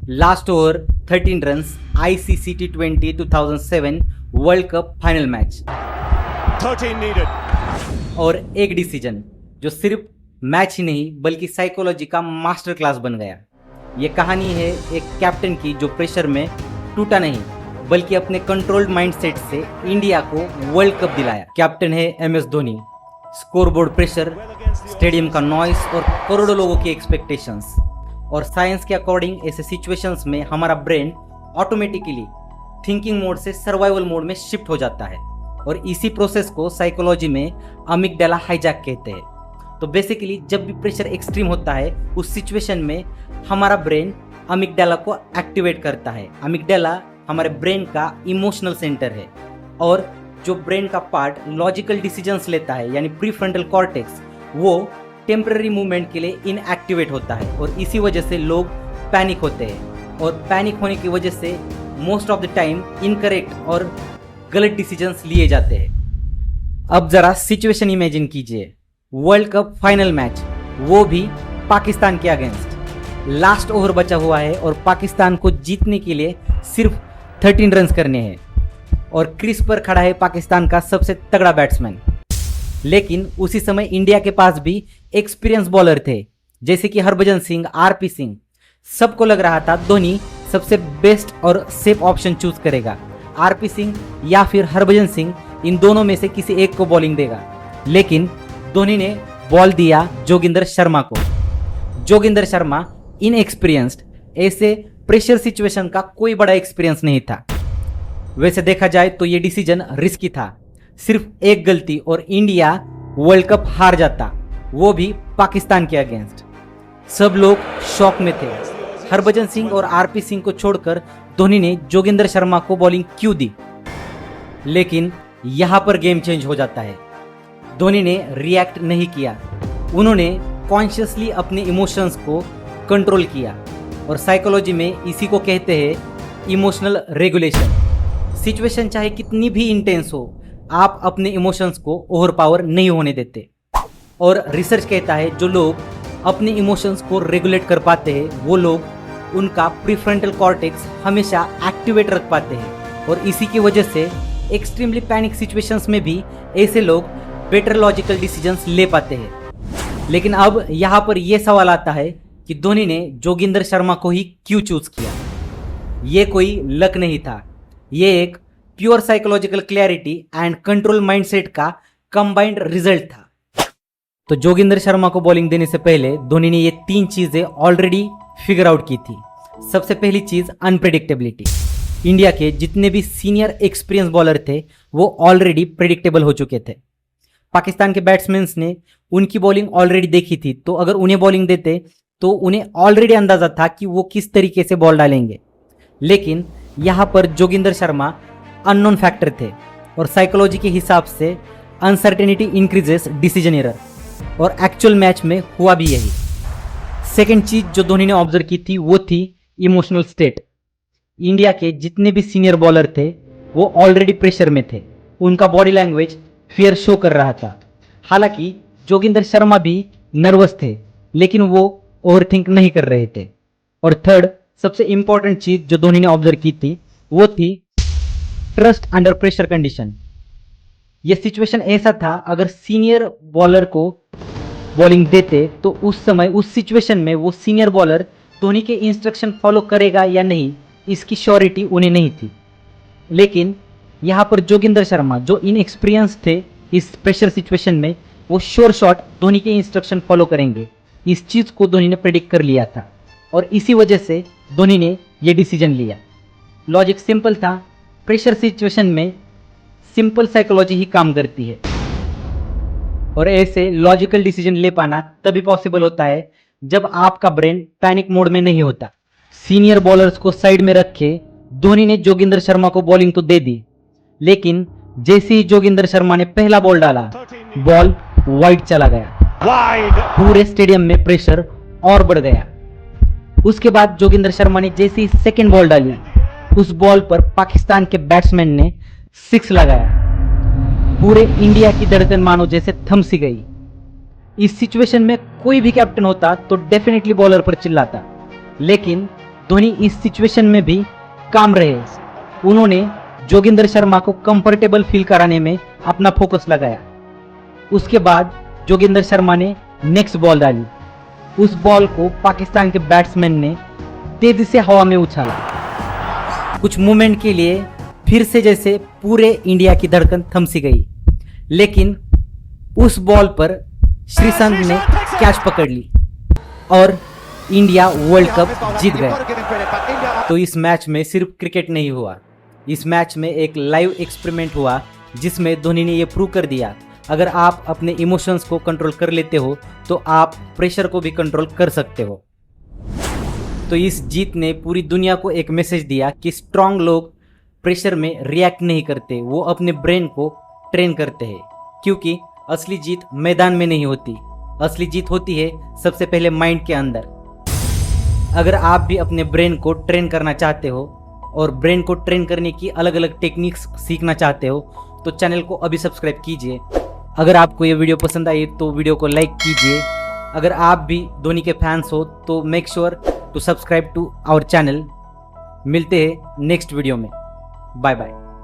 Last over 13 runs ICC T20 2007 world cup final match 13 needed. और एक decision जो सिर्फ मैच ही नहीं बल्कि साइकोलॉजी का मास्टर क्लास बन गया। ये कहानी है एक कैप्टन की जो प्रेशर में टूटा नहीं बल्कि अपने कंट्रोल्ड माइंडसेट से इंडिया को वर्ल्ड कप दिलाया। कैप्टन है MS Dhoni. Scoreboard pressure, stadium का नॉइस और करोड़ों लोगों की एक्सपेक्टेशंस और साइंस के अकॉर्डिंग ऐसे सिचुएशंस में हमारा ब्रेन ऑटोमेटिकली थिंकिंग मोड से सर्वाइवल मोड में शिफ्ट हो जाता है और इसी प्रोसेस को साइकोलॉजी में अमिगडाला हाईजैक कहते हैं। तो बेसिकली जब भी प्रेशर एक्सट्रीम होता है उस सिचुएशन में हमारा ब्रेन अमिगडाला को एक्टिवेट करता है। अमिगडाला हमारे ब्रेन का इमोशनल सेंटर है और जो ब्रेन का पार्ट लॉजिकल डिसीजंस लेता है यानी प्रीफ्रंटल कॉर्टेक्स वो टेम्पररी मूवमेंट के लिए इनएक्टिवेट होता है और इसी वजह से लोग पैनिक होते हैं और पैनिक होने की वजह से most of the time incorrect और गलत डिसीजंस लिए जाते हैं। अब जरा सिचुएशन इमेजिन कीजिए, वर्ल्ड कप फाइनल मैच, वो भी पाकिस्तान के अगेंस्ट। लास्ट ओवर बचा हुआ है और पाकिस्तान को जीतने के लिए सिर्फ 13 रन्स करने हैं और क्रीज पर खड़ा है पाकिस्तान का सबसे तगड़ा बैट्समैन। लेकिन उसी समय इंडिया के पास भी एक्सपीरियंस बॉलर थे जैसे कि हरभजन सिंह, RP सिंह। सबको लग रहा था धोनी सबसे बेस्ट और सेफ ऑप्शन चूज करेगा, RP सिंह या फिर हरभजन सिंह, इन दोनों में से किसी एक को बॉलिंग देगा। लेकिन धोनी ने बॉल दिया जोगिंदर शर्मा को। जोगिंदर शर्मा इनएक्सपीरियंस्ड, ऐसे प्रेशर सिचुएशन का कोई बड़ा एक्सपीरियंस नहीं था। वैसे देखा जाए तो ये डिसीजन रिस्की था। सिर्फ एक गलती और इंडिया वर्ल्ड कप हार जाता, वो भी पाकिस्तान के अगेंस्ट। सब लोग शॉक में थे। हरभजन सिंह और RP सिंह को छोड़कर धोनी ने जोगिंदर शर्मा को बॉलिंग क्यों दी? लेकिन यहां पर गेम चेंज हो जाता है। धोनी ने रिएक्ट नहीं किया, उन्होंने कॉन्शियसली अपने इमोशंस को कंट्रोल किया और साइकोलॉजी में इसी को कहते हैं इमोशनल रेगुलेशन। सिचुएशन चाहे कितनी भी इंटेंस हो, आप अपने इमोशंस को ओवरपावर नहीं होने देते। और रिसर्च कहता है जो लोग अपने इमोशंस को रेगुलेट कर पाते हैं वो लोग उनका प्रीफ्रंटल कॉर्टेक्स हमेशा एक्टिवेट रख पाते हैं और इसी की वजह से एक्सट्रीमली पैनिक सिचुएशंस में भी ऐसे लोग बेटर लॉजिकल डिसीजंस ले पाते हैं। लेकिन अब यहाँ पर यह सवाल आता है कि धोनी ने जोगिंदर शर्मा को ही क्यों चूज किया? ये कोई लक नहीं था, ये एक pure psychological clarity and control mindset का कंबाइंड रिजल्ट था। तो जोगिंदर शर्मा को बॉलिंग देने से पहले धोनी ने ये 3 चीजें ऑलरेडी फिगर आउट की थी। सबसे पहली चीज अनप्रेडिक्टेबिलिटी। इंडिया के जितने भी सीनियर एक्सपीरियंस बॉलर थे वो ऑलरेडी प्रेडिक्टेबल हो चुके थे। पाकिस्तान के बैट्समैन ने उनकी बॉलिंग ऑलरेडी देखी थी, तो अगर उन्हें बॉलिंग देते तो उन्हें ऑलरेडी अंदाजा था कि वो किस तरीके से बॉल डालेंगे। लेकिन यहाँ पर जोगिंदर शर्मा अननोन फैक्टर थे और साइकोलॉजी के हिसाब से अनसर्टेनिटी इंक्रीजेस डिसीजन एरर, और एक्चुअल मैच में हुआ भी यही। सेकेंड चीज जो धोनी ने ऑब्जर्व की थी वो थी इमोशनल स्टेट। इंडिया के जितने भी सीनियर बॉलर थे वो ऑलरेडी प्रेशर में थे, उनका बॉडी लैंग्वेज फियर शो कर रहा था। हालांकि जोगिंदर शर्मा भी नर्वस थे लेकिन वो ओवरथिंक नहीं कर रहे थे। और थर्ड सबसे इंपॉर्टेंट चीज जो धोनी ने ऑब्जर्व की थी वो थी ट्रस्ट अंडर प्रेशर कंडीशन। यह सिचुएशन ऐसा था, अगर सीनियर बॉलर को बॉलिंग देते तो उस समय उस सिचुएशन में वो सीनियर बॉलर धोनी के इंस्ट्रक्शन फॉलो करेगा या नहीं इसकी श्योरिटी उन्हें नहीं थी। लेकिन यहाँ पर जोगिंदर शर्मा जो इनएक्सपीरियंस थे इस प्रेशर सिचुएशन में, वो श्योर शॉट धोनी के इंस्ट्रक्शन फॉलो करेंगे। इस चीज को धोनी ने प्रेडिक्ट कर लिया था और इसी वजह से धोनी ने यह डिसीजन लिया। लॉजिक सिंपल था, प्रेशर सिचुएशन में सिंपल साइकोलॉजी ही काम करती है और ऐसे लॉजिकल डिसीजन ले पाना तभी पॉसिबल होता है जब आपका ब्रेन पैनिक मोड में नहीं होता। सीनियर बॉलर्स को साइड में रख के धोनी ने जोगिंदर शर्मा को बॉलिंग तो दे दी, लेकिन जैसे ही जोगिंदर शर्मा ने पहला बॉल डाला बॉल वाइड चला गया। पूरे स्टेडियम में प्रेशर और बढ़ गया। उसके बाद जोगिंदर शर्मा ने जैसे ही सेकेंड बॉल डाली उस बॉल पर पाकिस्तान के बैट्समैन ने 6 लगाया। पूरे इंडिया की धड़कन मानो जैसे थम सी गई। इस सिचुएशन में कोई भी कैप्टन होता तो डेफिनेटली बॉलर पर चिल्लाता, लेकिन धोनी इस सिचुएशन में भी काम रहे। उन्होंने जोगिंदर शर्मा को कंफर्टेबल फील कराने में अपना फोकस लगाया। उसके बाद जोगिंदर शर्मा ने नेक्स्ट बॉल डाली। उस बॉल को पाकिस्तान के बैट्समैन ने तेजी से हवा में उछाला। कुछ मोमेंट के लिए फिर से जैसे पूरे इंडिया की धड़कन थम सी गई, लेकिन उस बॉल पर श्रीसंत ने कैच पकड़ ली और इंडिया वर्ल्ड कप जीत गया। तो इस मैच में सिर्फ क्रिकेट नहीं हुआ, इस मैच में एक लाइव एक्सपेरिमेंट हुआ जिसमें धोनी ने यह प्रूव कर दिया, अगर आप अपने इमोशंस को कंट्रोल कर लेते हो तो आप प्रेशर को भी कंट्रोल कर सकते हो। तो इस जीत ने पूरी दुनिया को एक मैसेज दिया कि स्ट्रांग लोग प्रेशर में रिएक्ट नहीं करते, वो अपने ब्रेन को ट्रेन करते हैं, क्योंकि असली जीत मैदान में नहीं होती, असली जीत होती है सबसे पहले माइंड के अंदर। अगर आप भी अपने ब्रेन को ट्रेन करना चाहते हो और ब्रेन को ट्रेन करने की अलग अलग टेक्निक्स सीखना चाहते हो तो चैनल को अभी सब्सक्राइब कीजिए। अगर आपको ये वीडियो पसंद आई तो वीडियो को लाइक कीजिए। अगर आप भी धोनी के फैंस हो तो make sure to subscribe to our channel. मिलते हैं नेक्स्ट वीडियो में। Bye bye.